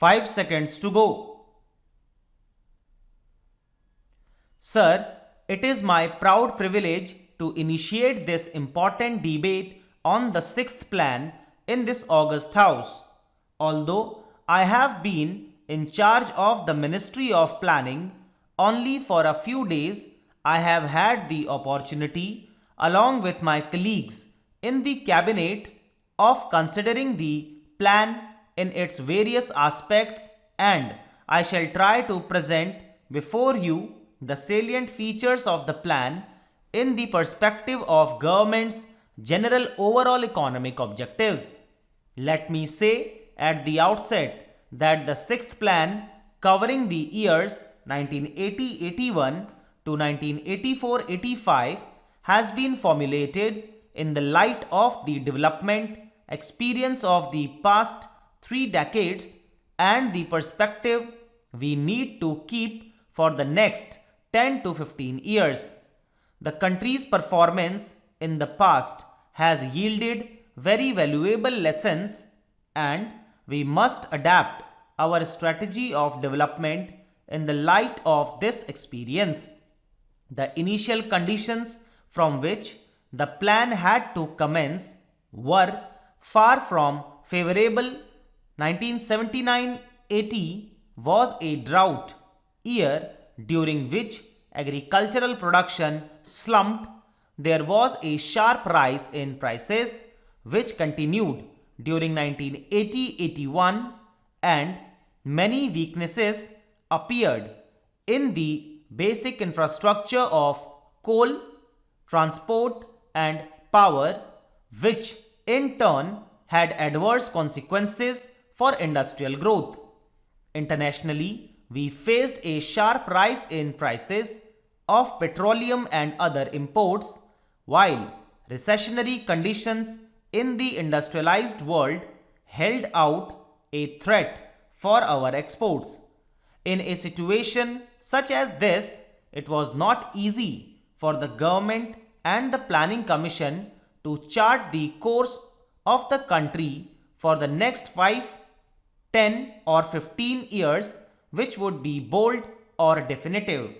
5 seconds to go. Sir, it is my proud privilege to initiate this important debate on the sixth plan in this august house. Although I have been in charge of the Ministry of Planning only for a few days, I have had the opportunity, along with my colleagues in the cabinet, of considering the plan in its various aspects, and I shall try to present before you the salient features of the plan in the perspective of government's general overall economic objectives. Let me say at the outset that the sixth plan, covering the years 1980-81 to 1984-85, has been formulated in the light of the development experience of the past 3 decades and the perspective we need to keep for the next 10 to 15 years. The country's performance in the past has yielded very valuable lessons, and we must adapt our strategy of development in the light of this experience. The initial conditions from which the plan had to commence were far from favorable. 1979-80 was a drought year during which agricultural production slumped. There was a sharp rise in prices which continued during 1980-81, and many weaknesses appeared in the basic infrastructure of coal, transport and power, which in turn had adverse consequences for industrial growth. Internationally, we faced a sharp rise in prices of petroleum and other imports, while recessionary conditions in the industrialized world held out a threat for our exports. In a situation such as this, it was not easy for the government and the Planning Commission to chart the course of the country for the next 5, 10 or 15 years, which would be bold or definitive.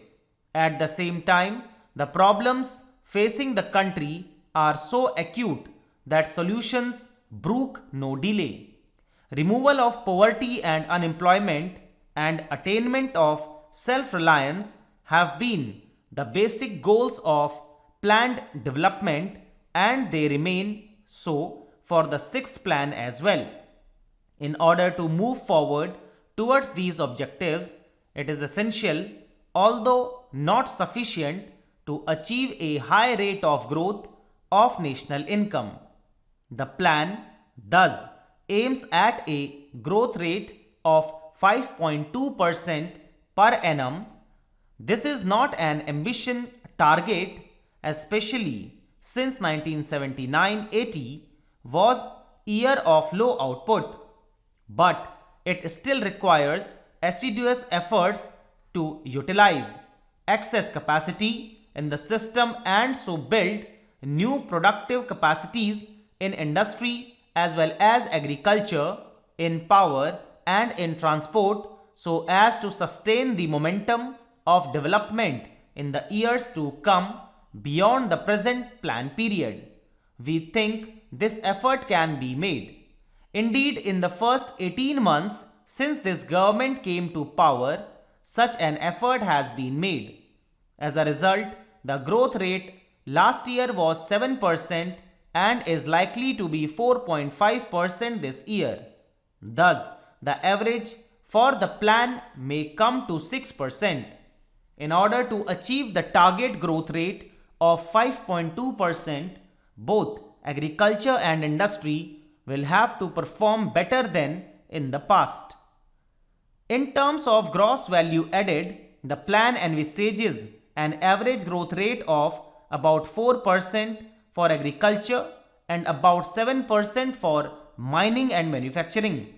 At the same time, the problems facing the country are so acute that solutions brook no delay. Removal of poverty and unemployment and attainment of self-reliance have been the basic goals of planned development, and they remain so for the sixth plan as well. In order to move forward towards these objectives, it is essential, although not sufficient, to achieve a high rate of growth of national income. The plan thus aims at a growth rate of 5.2% per annum. This is not an ambition target, especially since 1979-80 was year of low output, but it still requires assiduous efforts to utilize excess capacity in the system and so build new productive capacities in industry as well as agriculture, in power and in transport, so as to sustain the momentum of development in the years to come beyond the present plan period. We think this effort can be made. Indeed, in the first 18 months since this government came to power, such an effort has been made. As a result, the growth rate last year was 7% and is likely to be 4.5% this year. Thus, the average for the plan may come to 6%. In order to achieve the target growth rate of 5.2%, both agriculture and industry will have to perform better than in the past. In terms of gross value added, the plan envisages an average growth rate of about 4% for agriculture and about 7% for mining and manufacturing.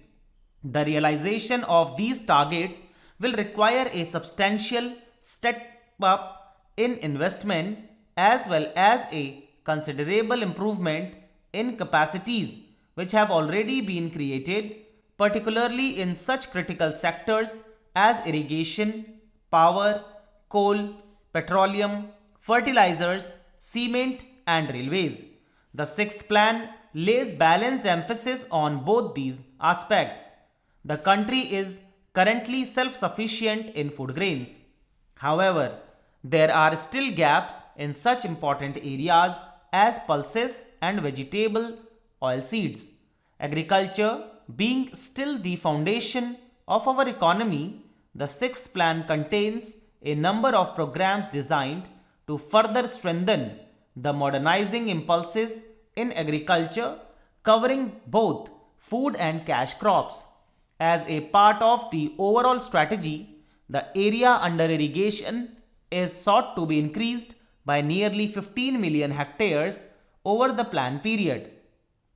The realization of these targets will require a substantial step up in investment as well as a considerable improvement in capacities which have already been created, particularly in such critical sectors as irrigation, power, coal, petroleum, fertilizers, cement, and railways. The sixth plan lays balanced emphasis on both these aspects. The country is currently self sufficient in food grains. However, there are still gaps in such important areas as pulses and vegetable oilseeds. Agriculture being still the foundation of our economy, the sixth plan contains a number of programs designed to further strengthen the modernizing impulses in agriculture, covering both food and cash crops. As a part of the overall strategy, the area under irrigation is sought to be increased by nearly 15 million hectares over the plan period.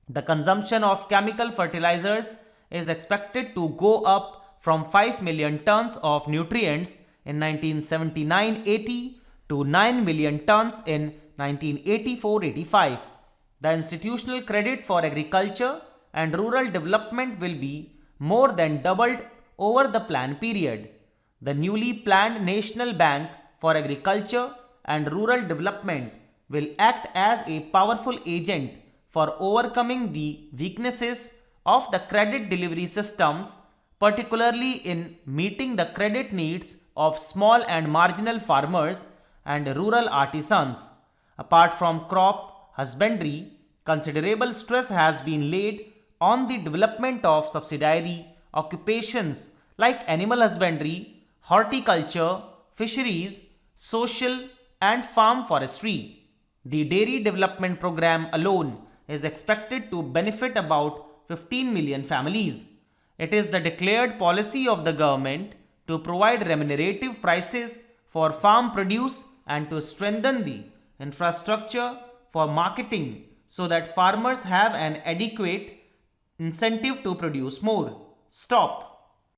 The consumption of chemical fertilizers is expected to go up from 5 million tons of nutrients in 1979-80 to 9 million tons in 1984-85. The institutional credit for agriculture and rural development will be more than doubled over the plan period. The newly planned National Bank for Agriculture and Rural Development will act as a powerful agent for overcoming the weaknesses of the credit delivery systems, particularly in meeting the credit needs of small and marginal farmers and rural artisans. Apart from crop husbandry, considerable stress has been laid on the development of subsidiary occupations like animal husbandry, horticulture, fisheries, social and farm forestry. The dairy development program alone is expected to benefit about 15 million families. It is the declared policy of the government to provide remunerative prices for farm produce and to strengthen the infrastructure for marketing so that farmers have an adequate incentive to produce more. Stop.